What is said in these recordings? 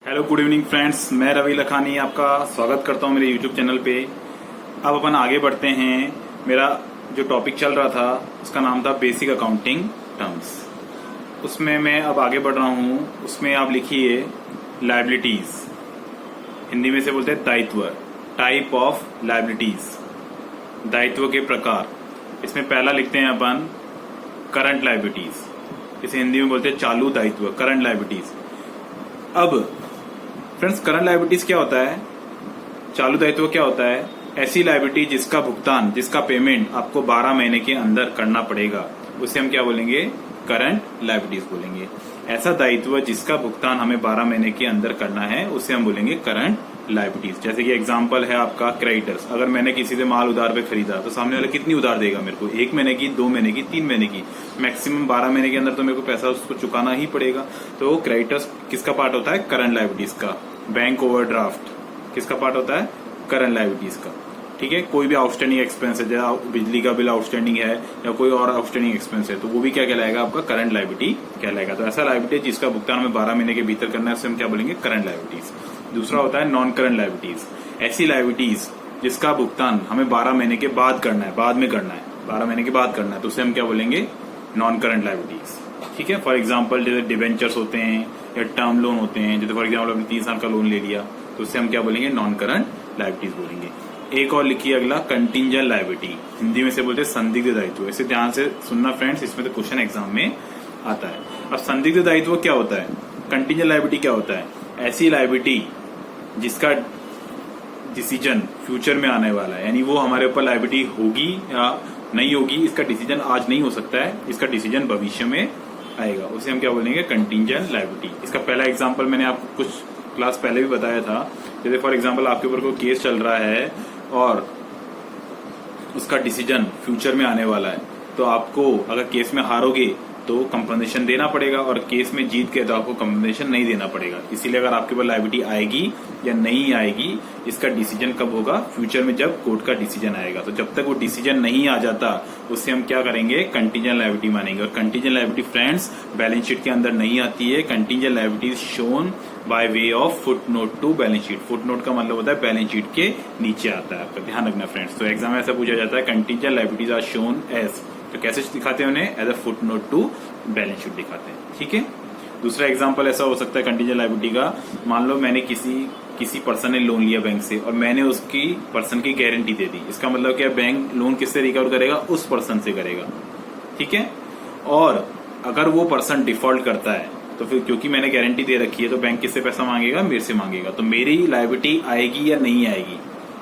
Hello good evening friends, मैं रवि लखानी आपका स्वागत करता हूं मेरे यूट्यूब चैनल पे। अब अपन आगे बढ़ते हैं। मेरा जो टॉपिक चल रहा था उसका नाम था बेसिक अकाउंटिंग टर्म्स। उसमें मैं अब आगे बढ़ रहा हूं। उसमें आप लिखिए लायबिलिटीज, हिंदी में से बोलते हैं दायित्व, टाइप ऑफ लायबिलिटीज, दायित्व के प्रकार। इसमें पहला लिखते हैं अपन करंट लायबिलिटीज, इसे हिंदी में बोलते हैं चालू दायित्व, करंट लायबिलिटीज। अब फ्रेंड्स, करंट लायबिलिटीज क्या होता है, चालू दायित्व क्या होता है? ऐसी लायबिलिटी जिसका भुगतान, जिसका पेमेंट आपको 12 महीने के अंदर करना पड़ेगा, उसे हम क्या बोलेंगे? करंट लायबिलिटीज बोलेंगे। ऐसा दायित्व जिसका भुगतान हमें 12 महीने के अंदर करना है, उसे हम बोलेंगे करंट लायबिलिटीज। जैसे कि एग्जांपल है आपका क्रेडिटर्स। अगर मैंने किसी से माल उधार पे खरीदा तो सामने वाला कितनी उधार देगा मेरे को? 1 महीने की, 2 महीने की, 3 महीने की, मैक्सिमम 12 महीने के अंदर तो मेरे को पैसा उसको चुकाना ही पड़ेगा। तो क्रेडिटर्स किसका पार्ट होता है? करंट लायबिलिटीज का। बैंक ओवरड्राफ्ट किसका पार्ट होता है? करंट लायबिलिटीज का। ठीक है। कोई भी आउटस्टैंडिंग एक्सपेंस है, जैसे बिजली का बिल आउटस्टैंडिंग है या कोई और आउटस्टैंडिंग एक्सपेंस है, तो वो भी क्या कहलाएगा? आपका करंट लायबिलिटी कहलाएगा। तो ऐसा लायबिलिटी जिसका भुगतान हमें 12 महीने के भीतर करना है, उसे हम क्या बोलेंगे? Current liabilities. दूसरा होता है नॉन करंट लायबिलिटीज। ऐसी लायबिलिटीज जिसका भुगतान हमें 12 महीने के बाद करना है, बाद में करना है, 12 महीने के बाद करना है, तो उसे हम क्या बोलेंगे? Non current liabilities. ठीक है। फॉर एग्जाम्पल जैसे डिवेंचर्स होते हैं या टर्म लोन होते हैं। जैसे फॉर एग्जाम्पल आपने 3 साल का लोन ले लिया, तो उससे हम क्या बोलेंगे? नॉन करंट लायबिलिटीज बोलेंगे। एक और लिखिए अगला, कंटिंजेंट लायबिलिटी, हिंदी में से बोलते हैं संदिग्ध दायित्व। इसे ध्यान से सुनना फ्रेंड्स, इसमें तो क्वेश्चन एग्जाम में आता है। अब संदिग्ध दायित्व क्या होता है, कंटिंजेंट लायबिलिटी क्या होता है? ऐसी लायबिलिटी जिसका डिसीजन फ्यूचर में आने वाला है, यानी वो हमारे ऊपर लायबिलिटी होगी या नहीं होगी, इसका डिसीजन आज नहीं हो सकता है, इसका डिसीजन भविष्य में आएगा, उसे हम क्या बोलेंगे? Contingent liability. इसका पहला एग्जांपल मैंने आपको कुछ क्लास पहले भी बताया था। जैसे फॉर एग्जांपल आपके ऊपर कोई केस चल रहा है और उसका डिसीजन फ्यूचर में आने वाला है, तो आपको अगर केस में हारोगे तो कंपनसेशन देना पड़ेगा, और केस में जीत के तो आपको कंपनसेशन नहीं देना पड़ेगा। इसीलिए अगर आपके ऊपर लायबिलिटी आएगी या नहीं आएगी, इसका डिसीजन कब होगा? फ्यूचर में, जब कोर्ट का डिसीजन आएगा। तो जब तक वो डिसीजन नहीं आ जाता, उससे हम क्या करेंगे? कंटिंजेंट लायबिलिटी मानेंगे। और contingent liability friends balance sheet के अंदर नहीं आती है। Contingent liability shown by way of footnote to balance sheet. Footnote का मतलब होता है बैलेंस शीट के नीचे आता है, आपका ध्यान रखना फ्रेंड्स। तो एग्जाम में ऐसा पूछा जाता है, contingent liabilities are shown as, तो कैसे दिखाते हैं उन्हें? As a footnote to balance sheet दिखाते हैं। ठीक है। दूसरा एग्जांपल ऐसा हो सकता है कंटिंजेंट लायबिलिटी का, मान लो मैंने किसी पर्सन ने लोन लिया बैंक से, और मैंने उसकी पर्सन की गारंटी दे दी। इसका मतलब क्या? बैंक लोन किससे रिकवर करेगा? उस पर्सन से करेगा। ठीक है। और अगर वो पर्सन डिफॉल्ट करता है, तो फिर क्योंकि मैंने गारंटी दे रखी है, तो बैंक किससे पैसा मांगेगा? मेरे से मांगेगा। तो मेरी लायबिलिटी आएगी या नहीं आएगी,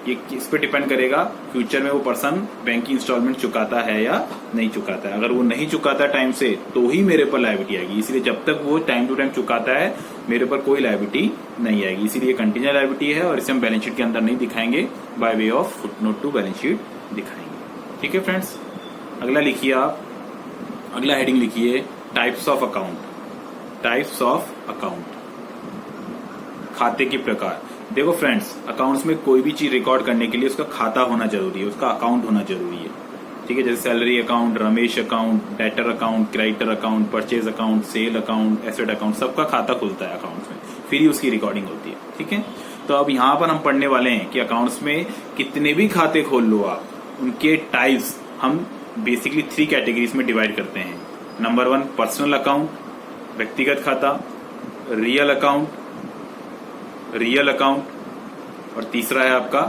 ये किस पे डिपेंड करेगा? फ्यूचर में वो पर्सन बैंक की इंस्टॉलमेंट चुकाता है या नहीं चुकाता है। अगर वो नहीं चुकाता टाइम से, तो ही मेरे पर लायबिलिटी आएगी। इसलिए जब तक वो टाइम टू टाइम चुकाता है, मेरे पर कोई लायबिलिटी नहीं आएगी। इसीलिए कंटिंजेंट लायबिलिटी है, और इसे हम बैलेंस शीट के अंदर नहीं दिखाएंगे, by way of footnote to balance sheet दिखाएंगे। ठीक है फ्रेंड्स। अगला लिखिए आप, अगला हेडिंग लिखिए types of account. Types of account, खाते के प्रकार। देखो फ्रेंड्स, अकाउंट्स में कोई भी चीज रिकॉर्ड करने के लिए उसका खाता होना जरूरी है, उसका अकाउंट होना जरूरी है। ठीक है। जैसे salary account, Ramesh account, debtor account, creditor account, purchase account, sale account, asset account, सबका खाता खुलता है अकाउंट्स में, फिर ही उसकी रिकॉर्डिंग होती है। ठीक है। तो अब यहाँ पर हम पढ़ने वाले हैं कि अकाउंट्स में कितने भी खाते खोल लो आप, उनके टाइप्स हम बेसिकली 3 कैटेगरीज में डिवाइड करते हैं। नंबर 1 पर्सनल अकाउंट, व्यक्तिगत खाता, रियल अकाउंट, और तीसरा है आपका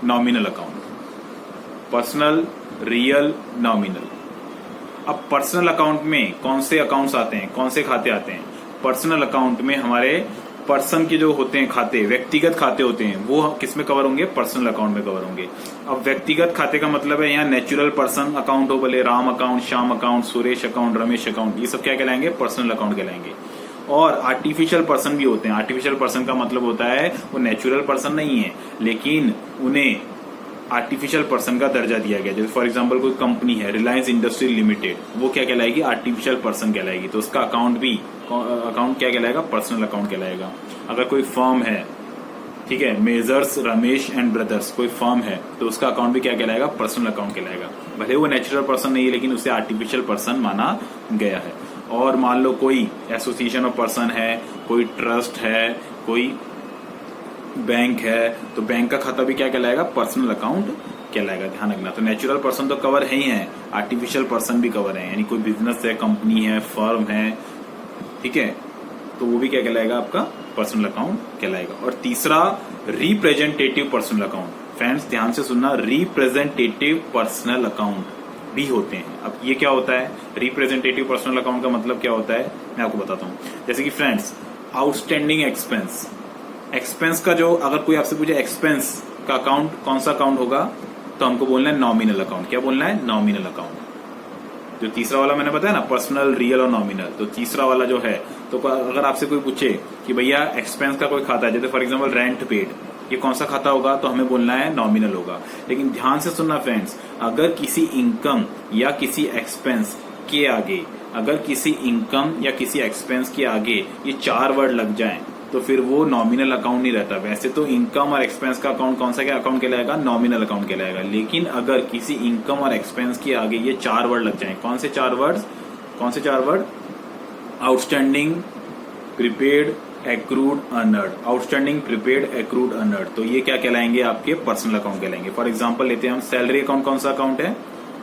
nominal account. Personal, real, nominal. अब पर्सनल अकाउंट में कौन से अकाउंट्स आते हैं, कौन से खाते आते हैं? पर्सनल अकाउंट में हमारे पर्सन के जो होते हैं खाते, व्यक्तिगत खाते होते हैं, वो किस में कवर होंगे? पर्सनल अकाउंट में कवर होंगे। अब व्यक्तिगत खाते का मतलब है यहाँ नेचुरल पर्सन अकाउंट हो, भले Ram account, Shyam account, Suresh account, Ramesh account, ये सब क्या कहलाएंगे? पर्सनल अकाउंट कहलाएंगे। और आर्टिफिशियल पर्सन भी होते हैं। आर्टिफिशियल पर्सन का मतलब होता है वो नेचुरल पर्सन नहीं है, लेकिन उन्हें आर्टिफिशियल पर्सन का दर्जा दिया गया। जैसे फॉर एग्जांपल कोई कंपनी है रिलायंस इंडस्ट्री लिमिटेड, वो क्या कहलाएगी? आर्टिफिशियल पर्सन कहलाएगी। तो उसका अकाउंट क्या कहलाएगा? पर्सनल अकाउंट कहलाएगा। अगर कोई फर्म है, ठीक है, मेजर्स रमेश एंड ब्रदर्स कोई फर्म है, तो उसका अकाउंट भी क्या कहलाएगा? पर्सनल अकाउंट कहलाएगा। भले वो नेचुरल पर्सन नहीं है, लेकिन उसे आर्टिफिशियल पर्सन माना गया है। और मान लो कोई एसोसिएशन ऑफ पर्सन है, कोई ट्रस्ट है, कोई बैंक है, तो बैंक का खाता भी क्या कहलाएगा? पर्सनल अकाउंट कहलाएगा। ध्यान रखना। तो नेचुरल पर्सन तो कवर है ही है, आर्टिफिशियल पर्सन भी कवर है, यानी कोई बिजनेस है, कंपनी है, फर्म है, ठीक है, तो वो भी क्या कहलाएगा? आपका पर्सनल अकाउंट कहलाएगा। और तीसरा रिप्रेजेंटेटिव पर्सनल अकाउंट। फ्रेंड्स ध्यान से सुनना, रिप्रेजेंटेटिव पर्सनल अकाउंट भी होते हैं। अब ये क्या होता है? रिप्रेजेंटेटिव पर्सनल अकाउंट का मतलब क्या होता है मैं आपको बताता हूं। जैसे कि फ्रेंड्स, आउटस्टैंडिंग एक्सपेंस, एक्सपेंस का जो, अगर कोई आपसे पूछे एक्सपेंस का अकाउंट कौन सा अकाउंट होगा, तो हमको बोलना है नॉमिनल अकाउंट। क्या बोलना है? Nominal account. जो तीसरा वाला मैंने बताया ना, पर्सनल, रियल और नॉमिनल, तो तीसरा वाला जो है, तो अगर आपसे कोई पूछे कि भैया एक्सपेंस का कोई खाता है, जैसे फॉर एग्जांपल रेंट पेड, ये कौन सा खाता होगा, तो हमें बोलना है नॉमिनल होगा। लेकिन ध्यान से सुनना फ्रेंड्स, अगर किसी इनकम या किसी एक्सपेंस के आगे, अगर किसी इनकम या किसी एक्सपेंस के आगे ये 4 वर्ड लग जाएं, तो फिर वो नॉमिनल अकाउंट नहीं रहता। वैसे तो इनकम और एक्सपेंस का अकाउंट कौन सा क्या अकाउंट कहलाएगा? नॉमिनल अकाउंट कहलाएगा। लेकिन अगर किसी इनकम और एक्सपेंस के आगे ये 4 वर्ड लग जाएं, कौन से 4 वर्ड्स? कौन से 4 word? Outstanding, prepaid, accrued, earned. Outstanding, prepaid, accrued, earned, तो ये क्या कहलाएंगे? आपके पर्सनल अकाउंट कहलाएंगे। फॉर एग्जाम्पल लेते हैं हम, सैलरी अकाउंट कौन सा अकाउंट है?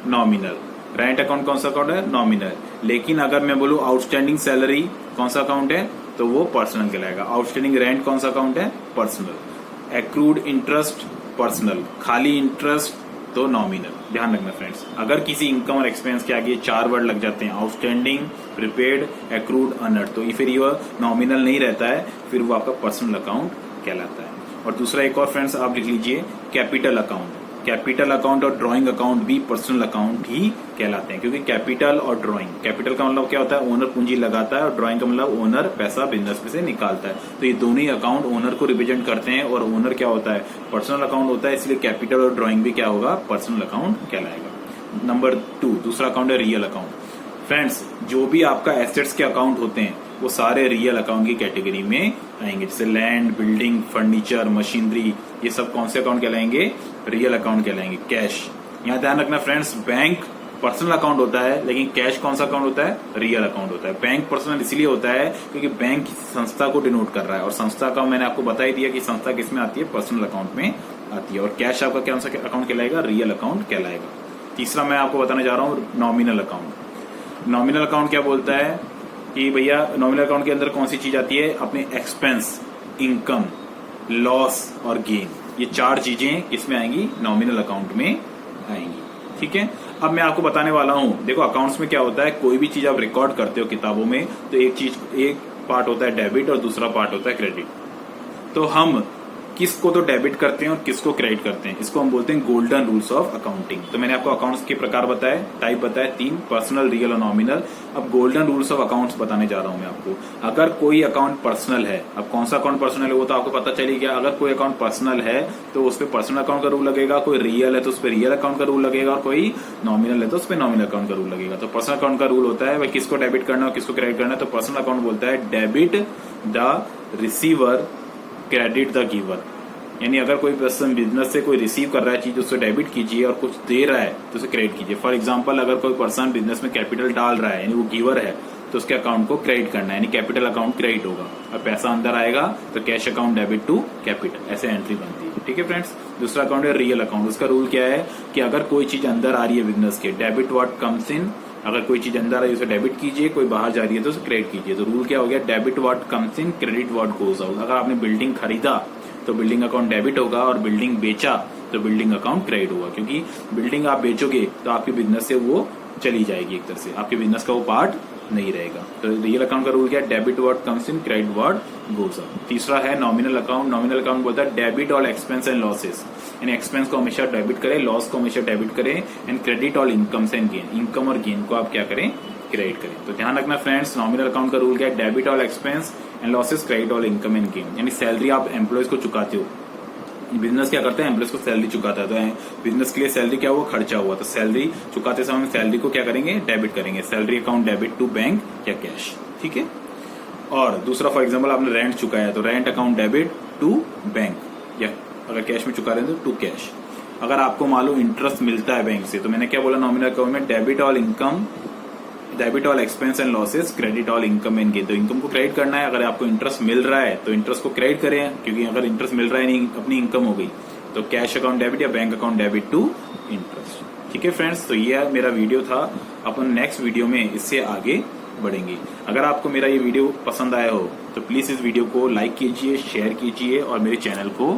नॉमिनल। रेंट अकाउंट कौन सा अकाउंट है? नॉमिनल। लेकिन अगर मैं बोलूं आउटस्टैंडिंग सैलरी कौन सा अकाउंट है, तो वो पर्सनल कहलाएगा। आउटस्टैंडिंग रेंट कौन सा अकाउंट है? पर्सनल। एक्रूड इंटरेस्ट पर्सनल, खाली इंटरेस्ट तो नॉमिनल। ध्यान रखना फ्रेंड्स, अगर किसी इनकम और एक्सपेंस के आगे 4 वर्ड लग जाते हैं, आउटस्टैंडिंग, प्रीपेड, एक्रूड, अर्नर्ड, तो फिर ये नॉमिनल नहीं रहता है, फिर वो आपका पर्सनल अकाउंट कहलाता है। और दूसरा एक और फ्रेंड्स आप लिख लीजिए, कैपिटल अकाउंट। कैपिटल अकाउंट और ड्राइंग अकाउंट भी पर्सनल अकाउंट ही कहलाते हैं, क्योंकि कैपिटल और ड्राइंग, कैपिटल का मतलब क्या होता है? ओनर पूंजी लगाता है, और ड्राइंग का मतलब ओनर पैसा बिजनेस में से निकालता है। तो ये दोनों ही अकाउंट ओनर को रिप्रेजेंट करते हैं, और ओनर क्या होता है? पर्सनल अकाउंट होता है, इसलिए कैपिटल और ड्राइंग भी क्या होगा? पर्सनल अकाउंट कहलाएगा। नंबर 2, दूसरा अकाउंट है रियल अकाउंट। फ्रेंड्स, जो भी आपका एसेट्स के अकाउंट होते हैं वो सारे रियल अकाउंट की कैटेगरी में आएंगे। जैसे लैंड, बिल्डिंग, फर्नीचर, मशीनरी, ये सब कौन से अकाउंट कहलाएंगे? रियल अकाउंट कहलाएंगे। कैश, यहाँ ध्यान रखना फ्रेंड्स, बैंक पर्सनल अकाउंट होता है, लेकिन कैश कौन सा अकाउंट होता है? रियल अकाउंट होता है। बैंक पर्सनल इसलिए होता है क्योंकि बैंक संस्था को डिनोट कर रहा है, और संस्था का मैंने आपको बता ही दिया कि संस्था किसमें आती है? पर्सनल अकाउंट में आती है। और कैश आपका कौन सा अकाउंट कहलाएगा? रियल अकाउंट कहलाएगा। तीसरा मैं आपको बताने जा रहा हूँ, नॉमिनल अकाउंट। नॉमिनल अकाउंट क्या बोलता है कि भैया नॉमिनल अकाउंट के अंदर कौन सी चीज आती है? अपने एक्सपेंस, इनकम, लॉस और गेन, ये 4 चीजें इसमें आएंगी, नॉमिनल अकाउंट में आएंगी। ठीक है, अब मैं आपको बताने वाला हूं। देखो अकाउंट्स में क्या होता है, कोई भी चीज आप रिकॉर्ड करते हो किताबों में, तो एक पार्ट होता है डेबिट और दूसरा पार्ट होता है क्रेडिट। तो हम किसको तो डेबिट करते हैं और किसको क्रेडिट करते हैं, इसको हम बोलते हैं गोल्डन रूल्स ऑफ अकाउंटिंग। तो मैंने आपको अकाउंट्स के प्रकार बताए, टाइप बताए 3, पर्सनल, रियल और नॉमिनल। अब गोल्डन रूल्स ऑफ अकाउंट्स बताने जा रहा हूं मैं आपको। अगर कोई अकाउंट पर्सनल है, अब कौन सा अकाउंट पर्सनल है वो तो आपको पता चली गया। अगर कोई अकाउंट पर्सनल है तो उस पर पर्सनल अकाउंट का रूल लगेगा, कोई रियल है तो उस पर रियल अकाउंट का रूल लगेगा, और कोई नॉमिनल है तो उस पर नॉमिनल अकाउंट का रूल लगेगा। तो पर्सनल अकाउंट का रूल होता है भाई किसको डेबिट करना है और किसको क्रेडिट करना है। तो पर्सनल अकाउंट बोलता है debit the receiver, credit the giver. यानी अगर कोई पर्सन बिजनेस से कोई रिसीव कर रहा है चीज, उससे डेबिट कीजिए, और कुछ दे रहा है तो उसे क्रेडिट कीजिए। फॉर एग्जांपल, अगर कोई पर्सन बिजनेस में कैपिटल डाल रहा है, यानी वो गिवर है, तो उसके अकाउंट को क्रेडिट करना है, यानी कैपिटल अकाउंट क्रेडिट होगा। और पैसा अंदर आएगा तो cash account debit to capital, ऐसे एंट्री बनती है। ठीक है फ्रेंड्स, दूसरा अकाउंट है रियल अकाउंट। उसका रूल क्या है कि अगर कोई चीज अंदर आ रही है बिजनेस के, डेबिट व्हाट कम्स इन, अगर कोई चीज अंदर आ रही है उसे डेबिट कीजिए, कोई बाहर जा रही है तो उसे क्रेडिट कीजिए। तो रूल क्या हो गया, debit what comes in, credit what goes out. अगर आपने बिल्डिंग खरीदा तो बिल्डिंग अकाउंट डेबिट होगा, और बिल्डिंग बेचा तो बिल्डिंग अकाउंट क्रेडिट होगा, क्योंकि बिल्डिंग आप बेचोगे तो आपके बिजनेस से वो चली जाएगी, एक तरह से आपके बिजनेस का वो पार्ट नहीं रहेगा। तो रियल अकाउंट का रूल क्या है, debit what comes in, credit what goes out. तीसरा है नॉमिनल अकाउंट। नॉमिनल अकाउंट बोलता है debit all expense and losses, यानी एक्सपेंस को हमेशा डेबिट करें, लॉस को हमेशा डेबिट करें, and credit all incomes and gain, income और गेन को आप क्या करें, क्रेडिट करें। तो ध्यान रखना फ्रेंड्स, नॉमिनल अकाउंट का रूल क्या है, debit all expense and losses, credit all income and gain. यानी सैलरी आप एम्प्लॉयज को चुकाते हो, बिजनेस क्या करता है, एम्प्लॉयज को सैलरी चुकाता है। तो बिजनेस के लिए सैलरी क्या हुआ, खर्चा हुआ, तो सैलरी चुकाते समय सैलरी को क्या करेंगे, डेबिट करेंगे। Salary account debit to bank या कैश। ठीक है, और दूसरा फॉर एग्जांपल आपने रेंट चुकाया तो rent account debit to bank, या अगर कैश में चुका रहे हैं तो टू कैश। अगर आपको मालूम इंटरेस्ट मिलता है बैंक से, तो मैंने क्या बोला, नॉमिनल अकाउंट में debit all income debit all expense and losses, credit all income and gain. तो इनकम को क्रेडिट करना है, अगर आपको इंटरेस्ट मिल रहा है तो इंटरेस्ट को क्रेडिट करें, क्योंकि अगर इंटरेस्ट मिल रहा है नहीं अपनी इनकम हो गई, तो कैश अकाउंट डेबिट या bank account debit to interest. ठीक है फ्रेंड्स, तो ये मेरा वीडियो था। अपन नेक्स्ट वीडियो में इससे आगे बढ़ेंगे। अगर आपको मेरा ये वीडियो पसंद आया हो तो प्लीज इस वीडियो को लाइक कीजिए, शेयर कीजिए और मेरे चैनल को